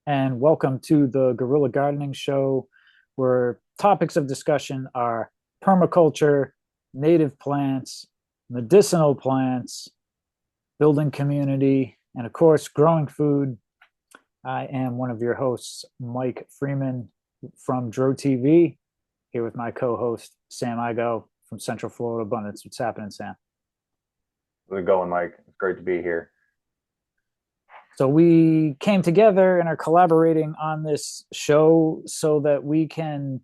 and welcome to the Guerrilla Gardening Show, where topics of discussion are permaculture, native plants, medicinal plants, building community, and of course, growing food. I am one of your hosts, Mike Freeman from Dro TV, here with my co host, Sam Igo from Central Florida Abundance. What's happening, Sam? How's it going, Mike? It's great to be here. So we came together and are collaborating on this show so that we can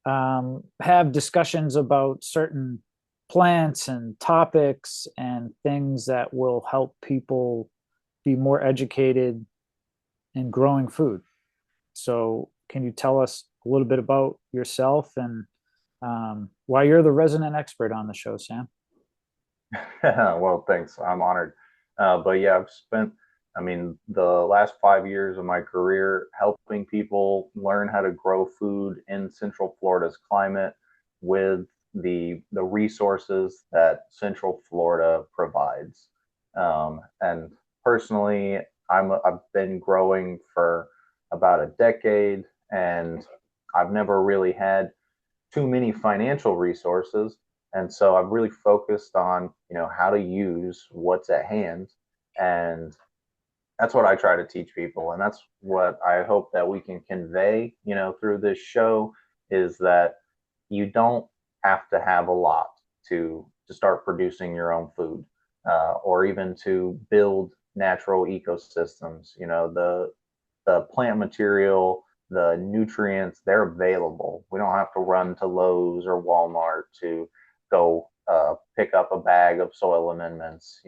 have discussions about certain plants and topics and things that will help people be more educated in growing food. So, can you tell us a little bit about yourself and why you're the resident expert on the show, Sam? Well, thanks. I'm honored. But yeah, I've spent, the last 5 years of my career helping people learn how to grow food in Central Florida's climate with the resources that Central Florida provides. And personally, I've been growing for about a decade, and I've never really had too many financial resources. And so I've really focused on, how to use what's at hand. And that's what I try to teach people. And that's what I hope that we can convey, through this show is that you don't have to have a lot to start producing your own food, or even to build natural ecosystems. The plant material, the nutrients, they're available. We don't have to run to Lowe's or Walmart to go pick up a bag of soil amendments.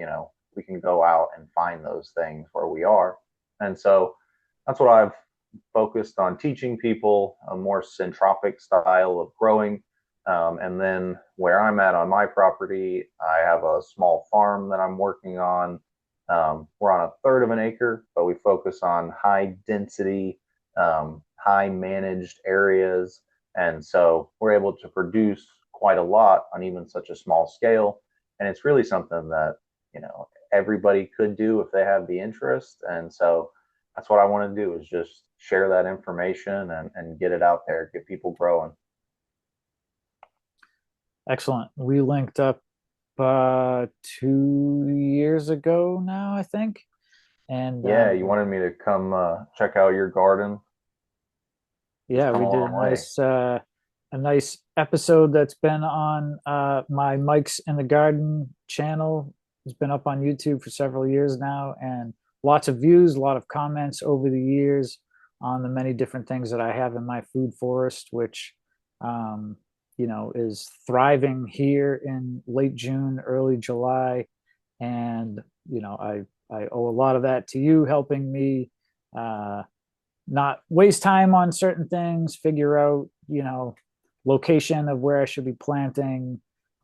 We can go out and find those things where we are. And so that's what I've focused on teaching people, a more centropic style of growing. And then where I'm at on my property, I have a small farm that I'm working on. We're on a third of an acre, but we focus on high density, high managed areas. And so we're able to produce quite a lot on even such a small scale. And it's really something that, everybody could do if they have the interest. And so that's what I want to do is just share that information and get it out there, get people growing. Excellent. We linked up 2 years ago now, I think. And Yeah, you wanted me to come check out your garden. It's yeah, come we a did long way. a nice episode that's been on my Mike's in the Garden channel. It's been up on YouTube for several years now, and lots of views, a lot of comments over the years on the many different things that I have in my food forest, which um, is thriving here in late June, early July, and I owe a lot of that to you helping me uh, not waste time on certain things, figure out, location of where I should be planting,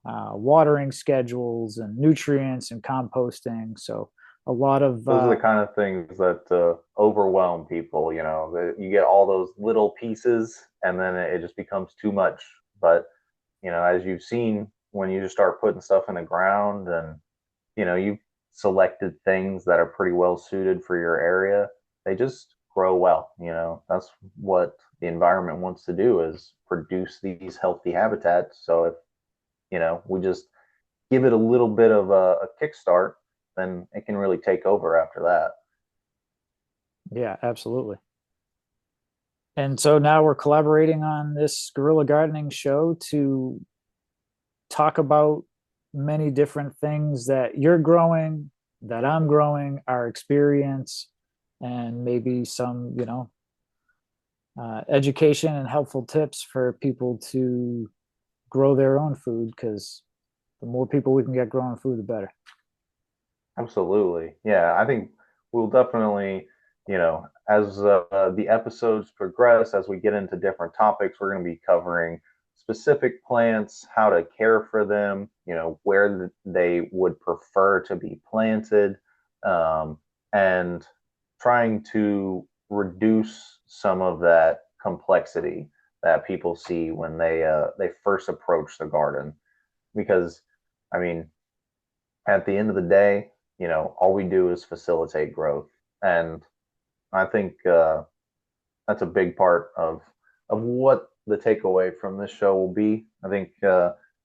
watering schedules and nutrients and composting. So a lot of, Those are the kind of things that overwhelm people. You get all those little pieces, and then it just becomes too much. But as you've seen, when you just start putting stuff in the ground, and you've selected things that are pretty well suited for your area, they just grow well. That's what the environment wants to do is produce these healthy habitats. So if we just give it a little bit of a kickstart, then it can really take over after that. yeah, absolutely. And so now we're collaborating on this Guerrilla Gardening Show to talk about many different things that you're growing, that I'm growing, our experience, and maybe some, education and helpful tips for people to grow their own food because the more people we can get growing food, the better. Absolutely. Yeah, I think we'll definitely, as the episodes progress, as we get into different topics, we're going to be covering specific plants, how to care for them, where they would prefer to be planted, and trying to reduce some of that complexity that people see when they first approach the garden. Because, I mean, at the end of the day, all we do is facilitate growth. And I think that's a big part of what the takeaway from this show will be. I think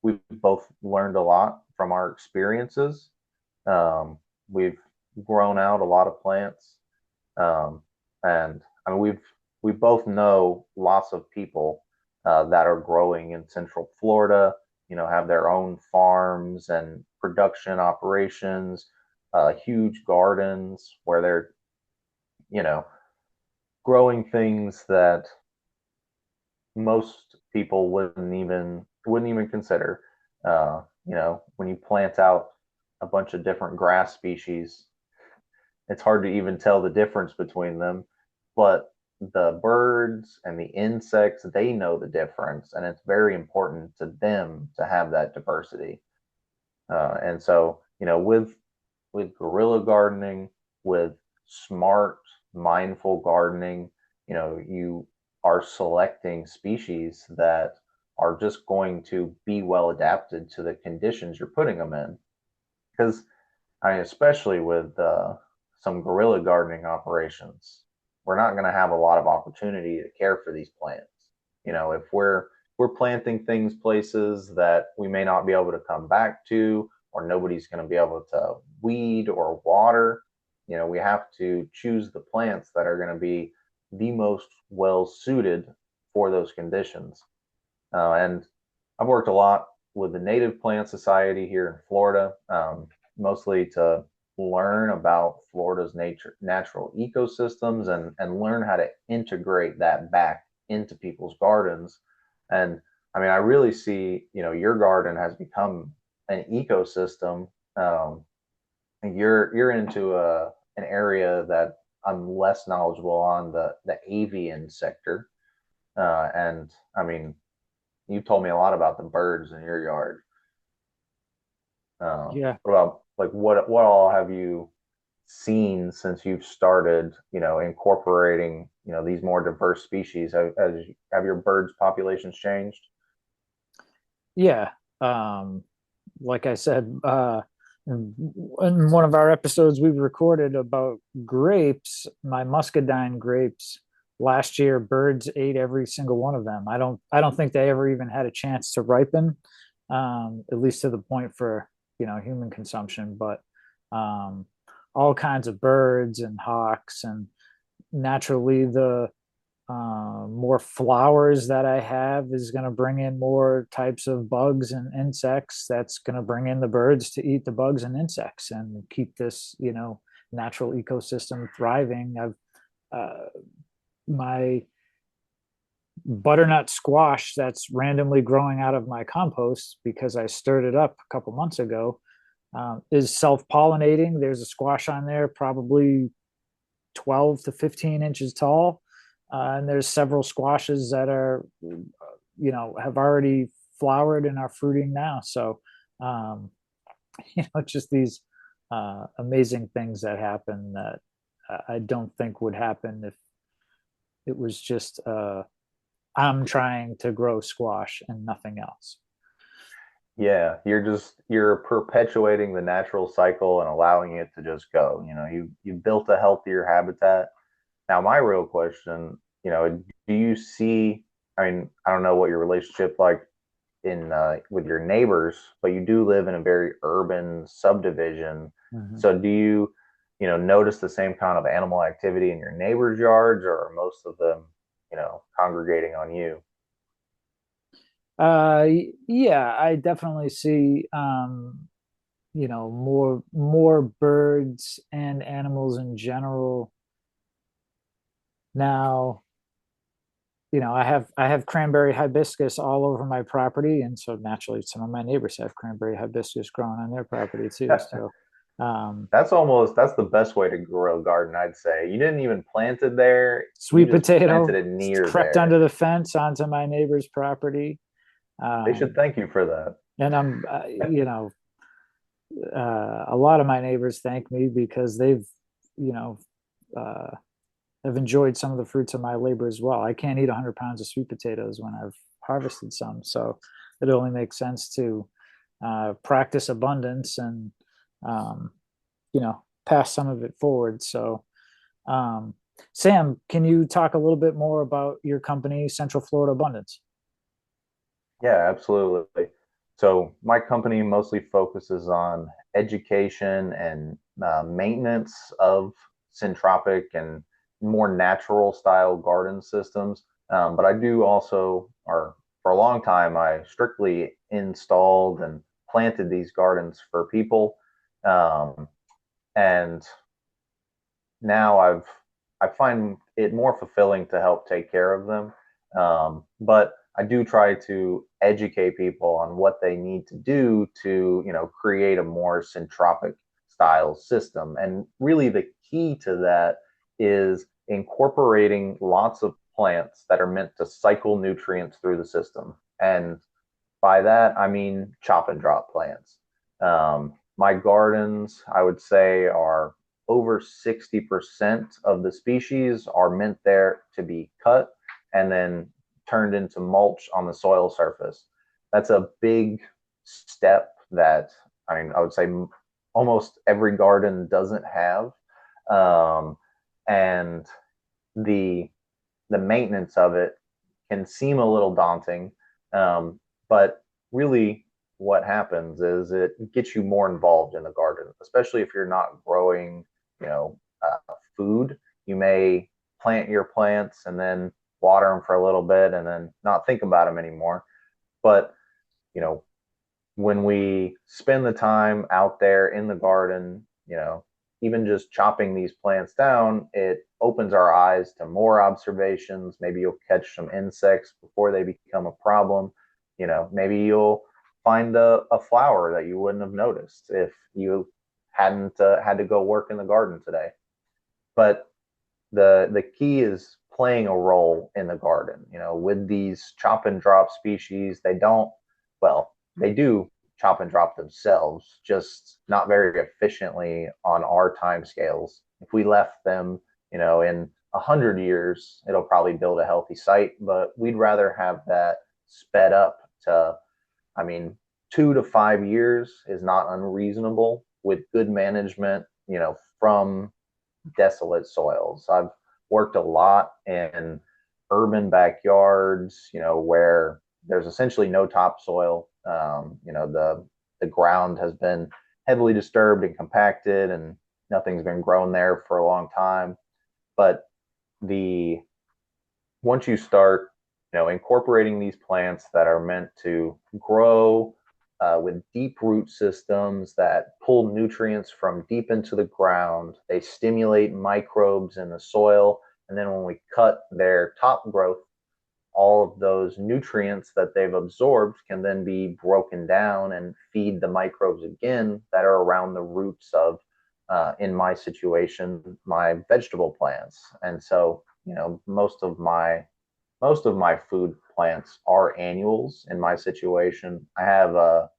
we've both learned a lot from our experiences. We've grown out a lot of plants, um, and I mean we both know lots of people that are growing in Central Florida. You know, have their own farms and production operations, huge gardens where they're you know growing things that most people wouldn't even consider. When you plant out a bunch of different grass species, it's hard to even tell the difference between them. But the birds and the insects, they know the difference, and it's very important to them to have that diversity. And so, with guerrilla gardening, with smart, mindful gardening, you are selecting species that are just going to be well adapted to the conditions you're putting them in. Because, I mean, especially with some guerrilla gardening operations, we're not going to have a lot of opportunity to care for these plants. If we're planting things places that we may not be able to come back to, or nobody's going to be able to weed or water, we have to choose the plants that are going to be the most well suited for those conditions. And I've worked a lot with the Native Plant Society here in Florida, mostly to learn about Florida's natural ecosystems and learn how to integrate that back into people's gardens. And I mean, I really see, your garden has become an ecosystem. You're into an area that I'm less knowledgeable on, the avian sector. And I mean, you told me a lot about the birds in your yard. Yeah. What about like what all have you seen since you've started, incorporating, these more diverse species? Have your birds populations changed? Yeah. Um, like I said, in one of our episodes we recorded about grapes, my muscadine grapes last year, birds ate every single one of them. I don't think they ever even had a chance to ripen, at least to the point for, human consumption. But um, all kinds of birds and hawks, and naturally the more flowers that I have is going to bring in more types of bugs and insects. That's going to bring in the birds to eat the bugs and insects and keep this, natural ecosystem thriving. I've my butternut squash that's randomly growing out of my compost because I stirred it up a couple months ago, is self-pollinating. There's a squash on there, probably 12 to 15 inches tall. And there's several squashes that are, have already flowered and are fruiting now. So, just these amazing things that happen that I don't think would happen if it was just I'm trying to grow squash and nothing else. Yeah, you're perpetuating the natural cycle and allowing it to just go. You built a healthier habitat. Now, my real question, do you see? I mean, I don't know what your relationship like in with your neighbors, but you do live in a very urban subdivision. Mm-hmm. So, do you, notice the same kind of animal activity in your neighbors' yards, or are most of them, congregating on you? Uh, yeah, I definitely see, more birds and animals in general now. I have cranberry hibiscus all over my property, and so naturally some of my neighbors have cranberry hibiscus growing on their property too. So um, That's the best way to grow a garden, I'd say. You didn't even plant it there; you sweet just planted potato it near crept there. under the fence onto my neighbor's property. They should Um, thank you for that. and a lot of my neighbors thank me because they've, you know, uh, have enjoyed some of the fruits of my labor as well. I can't eat 100 pounds of sweet potatoes when I've harvested some. So it only makes sense to practice abundance and, pass some of it forward. So, um, Sam, can you talk a little bit more about your company, Central Florida Abundance? Yeah, absolutely. So my company mostly focuses on education and maintenance of syntropic and more natural style garden systems. But I do also, or for a long time, I strictly installed and planted these gardens for people. Um, and now I find it more fulfilling to help take care of them. But I do try to educate people on what they need to do to, create a more syntropic style system. And really the key to that is incorporating lots of plants that are meant to cycle nutrients through the system. And by that, I mean chop and drop plants. My gardens, I would say, are over 60% of the species are meant there to be cut and then turned into mulch on the soil surface. That's a big step that, I mean, I would say almost every garden doesn't have. Um, and the the maintenance of it can seem a little daunting, but really what happens is it gets you more involved in the garden, especially if you're not growing, food. You may plant your plants and then water them for a little bit and then not think about them anymore. But, you know, when we spend the time out there in the garden, even just chopping these plants down, it opens our eyes to more observations. Maybe you'll catch some insects before they become a problem. Maybe you'll find a flower that you wouldn't have noticed if you hadn't had to go work in the garden today. But the key is playing a role in the garden. With these chop and drop species, they don't, well, they do chop and drop themselves, just not very efficiently on our time scales. If we left them, in 100 years, it'll probably build a healthy site, but we'd rather have that sped up to, I mean, 2 to 5 years is not unreasonable with good management, from desolate soils. I've worked a lot in urban backyards, where there's essentially no topsoil. The ground has been heavily disturbed and compacted, and nothing's been grown there for a long time. But the once you start, incorporating these plants that are meant to grow with deep root systems that pull nutrients from deep into the ground. They stimulate microbes in the soil. And then when we cut their top growth, all of those nutrients that they've absorbed can then be broken down and feed the microbes again that are around the roots of, in my situation, my vegetable plants. And so, most of my food plants are annuals in my situation. I have a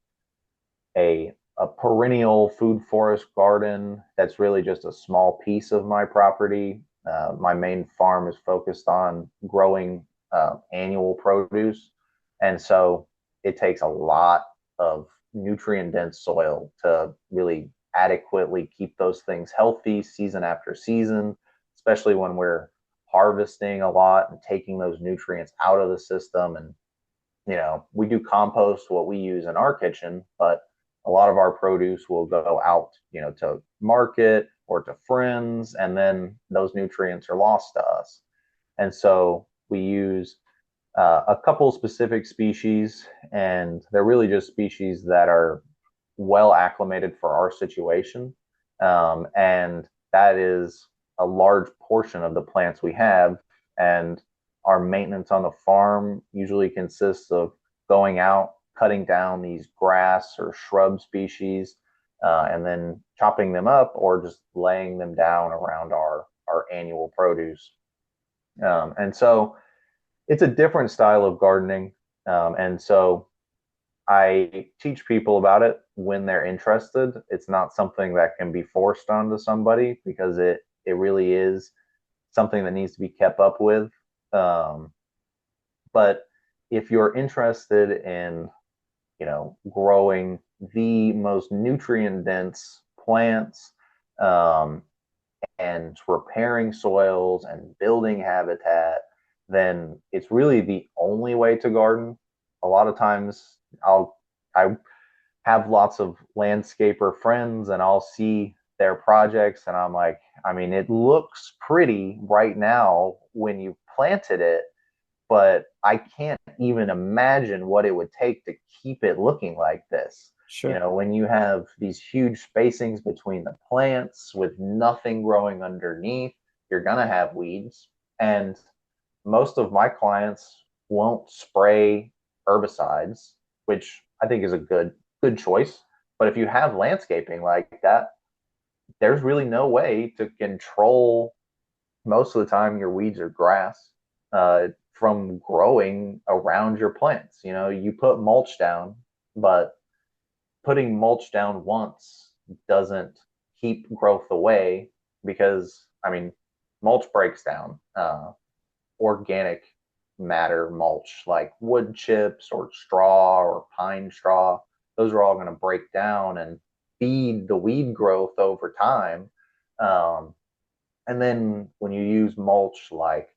perennial food forest garden that's really just a small piece of my property. My main farm is focused on growing annual produce, and so it takes a lot of nutrient dense soil to really adequately keep those things healthy season after season, especially when we're harvesting a lot and taking those nutrients out of the system. And we do compost what we use in our kitchen, but a lot of our produce will go out, to market or to friends, and then those nutrients are lost to us. And so we use a couple specific species, and they're really just species that are well acclimated for our situation. And that is a large portion of the plants we have. And our maintenance on the farm usually consists of going out, cutting down these grass or shrub species, and then chopping them up or just laying them down around our annual produce. And so it's a different style of gardening. And so I teach people about it when they're interested. It's not something that can be forced onto somebody because it really is something that needs to be kept up with. Um, but if you're interested in, growing the most nutrient dense plants, um, and repairing soils and building habitat, then it's really the only way to garden. A lot of times I have lots of landscaper friends and I'll see their projects and I'm like, I mean, it looks pretty right now when you planted it, but I can't even imagine what it would take to keep it looking like this. You Sure. know, when you have these huge spacings between the plants with nothing growing underneath, you're going to have weeds. And most of my clients won't spray herbicides, which I think is a good choice. But if you have landscaping like that, there's really no way to control most of the time your weeds or grass from growing around your plants. You know, you put mulch down, but putting mulch down once doesn't keep growth away because, I mean, mulch breaks down. Organic matter mulch like wood chips or straw or pine straw, those are all going to break down and feed the weed growth over time. Um, and then when you use mulch like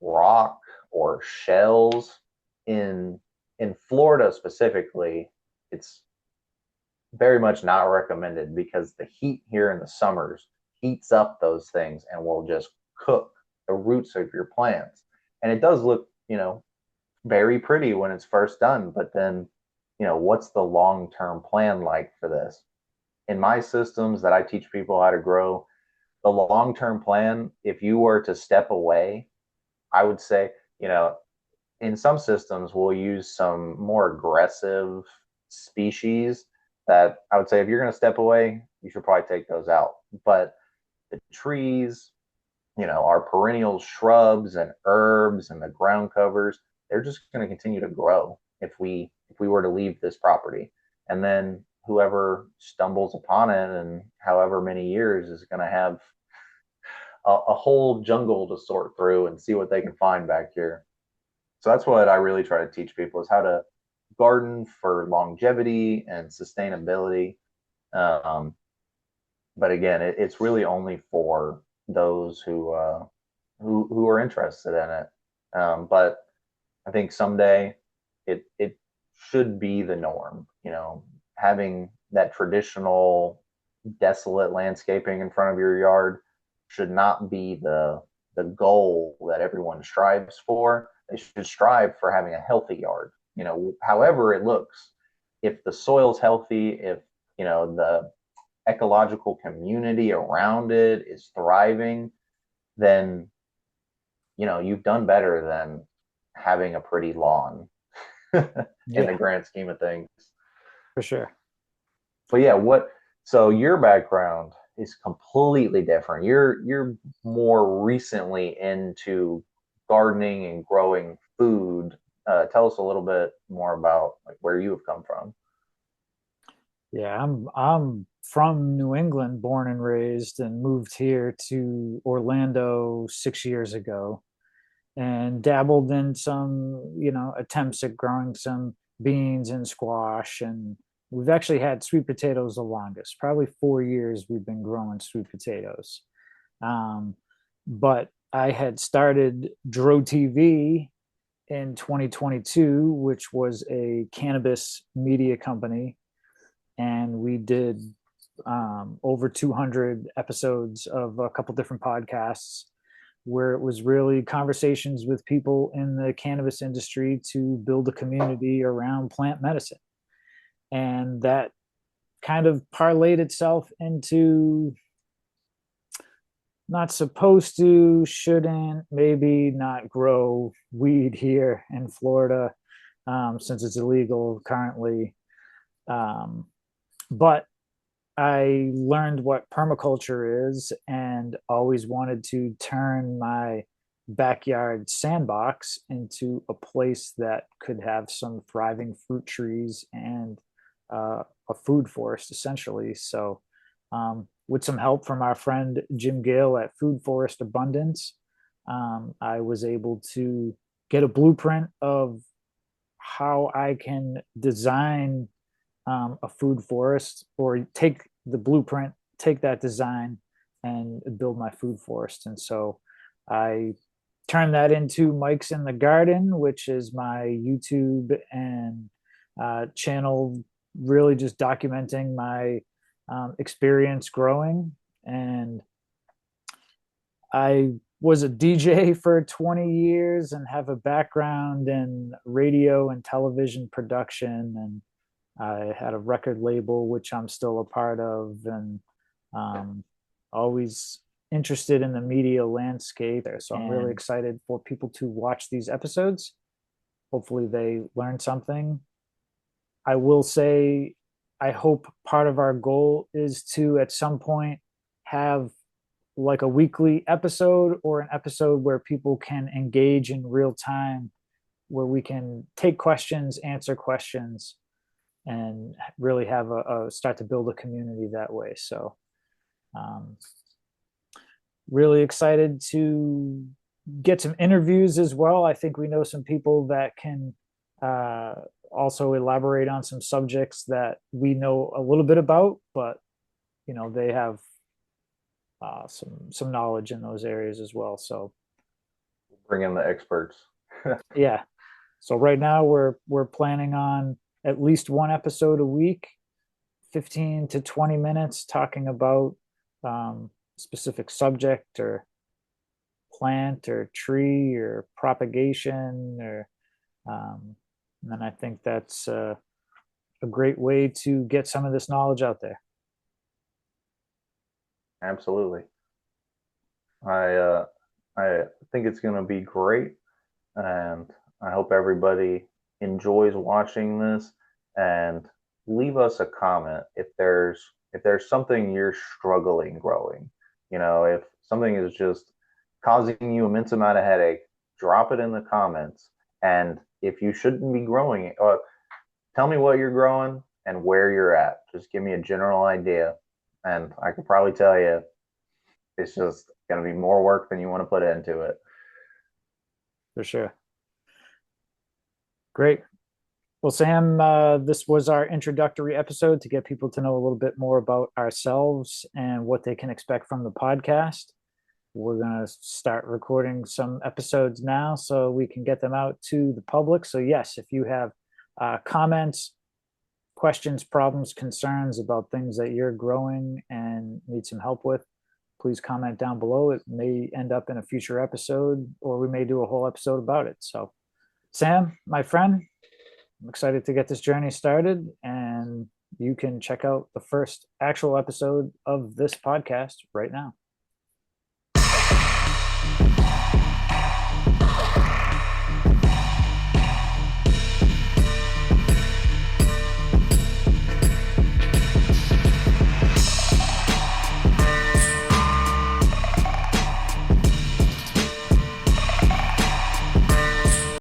rock or shells in Florida specifically, it's very much not recommended because the heat here in the summers heats up those things and will just cook the roots of your plants. And it does look, you know, very pretty when it's first done, but then, you know, what's the long-term plan like for this? In my systems that I teach people how to grow, the long-term plan, if you were to step away, I would say, you know, in some systems we'll use some more aggressive species that I would say if you're going to step away, you should probably take those out. But the trees, you know, our perennial shrubs and herbs and the ground covers, they're just going to continue to grow if we were to leave this property. And then whoever stumbles upon it and however many years is going to have a whole jungle to sort through and see what they can find back here. So that's what I really try to teach people is how to garden for longevity and sustainability. Um, but again, it's really only for those who are interested in it. But I think someday it should be the norm. You know, having that traditional desolate landscaping in front of your yard should not be the goal that everyone strives for. They should strive for having a healthy yard. You know, however it looks, if the soil's healthy, if you know the ecological community around it is thriving, then you know you've done better than having a pretty lawn in the Yeah, grand scheme of things. for sure. But yeah, what so your background is completely different. You're more recently into gardening and growing food. Tell us a little bit more about like where you have come from. Yeah, I'm from New England, born and raised, and moved here to Orlando 6 years ago, and dabbled in some, attempts at growing some beans and squash. And we've actually had sweet potatoes the longest, probably 4 years we've been growing sweet potatoes. Um, but I had started Dro TV in 2022, which was a cannabis media company, and we did over 200 episodes of a couple different podcasts where it was really conversations with people in the cannabis industry to build a community around plant medicine. And that kind of parlayed itself into not supposed to, shouldn't, maybe not grow weed here in Florida, since it's illegal currently. Um, but I learned what permaculture is and always wanted to turn my backyard sandbox into a place that could have some thriving fruit trees and a food forest, essentially. So, with some help from our friend Jim Gale at Food Forest Abundance, I was able to get a blueprint of how I can design a food forest, or take the blueprint, take that design, and build my food forest. And so I turned that into Mike's in the Garden, which is my YouTube and channel, really just documenting my experience growing. And I was a DJ for 20 years and have a background in radio and television production. And I had a record label, which I'm still a part of, and um, always interested in the media landscape. So I'm really excited for people to watch these episodes. Hopefully, they learn something. I will say, I hope part of our goal is to, at some point, have like a weekly episode or an episode where people can engage in real time, where we can take questions, answer questions, and really have a start to build a community that way. So um, really excited to get some interviews as well. I think we know some people that can uh, also elaborate on some subjects that we know a little bit about, but they have some knowledge in those areas as well. So Bring in the experts. yeah. So right now we're planning on at least one episode a week, 15 to 20 minutes, talking about specific subject or plant or tree or propagation or and then I think that's a great way to get some of this knowledge out there. Absolutely. I think it's going to be great, and I hope everybody enjoys watching this. And leave us a comment if there's something you're struggling growing. If something is just causing you immense amount of headache, drop it in the comments. And if you shouldn't be growing it, tell me what you're growing and where you're at. Just give me a general idea, and I could probably tell you it's just going to be more work than you want to put into it. For sure. Great. Well, Sam, this was our introductory episode to get people to know a little bit more about ourselves and what they can expect from the podcast. We're going to start recording some episodes now so we can get them out to the public. So, yes, if you have comments, questions, problems, concerns about things that you're growing and need some help with, please comment down below. It may end up in a future episode, or we may do a whole episode about it. So, Sam, my friend, I'm excited to get this journey started, and you can check out the first actual episode of this podcast right now.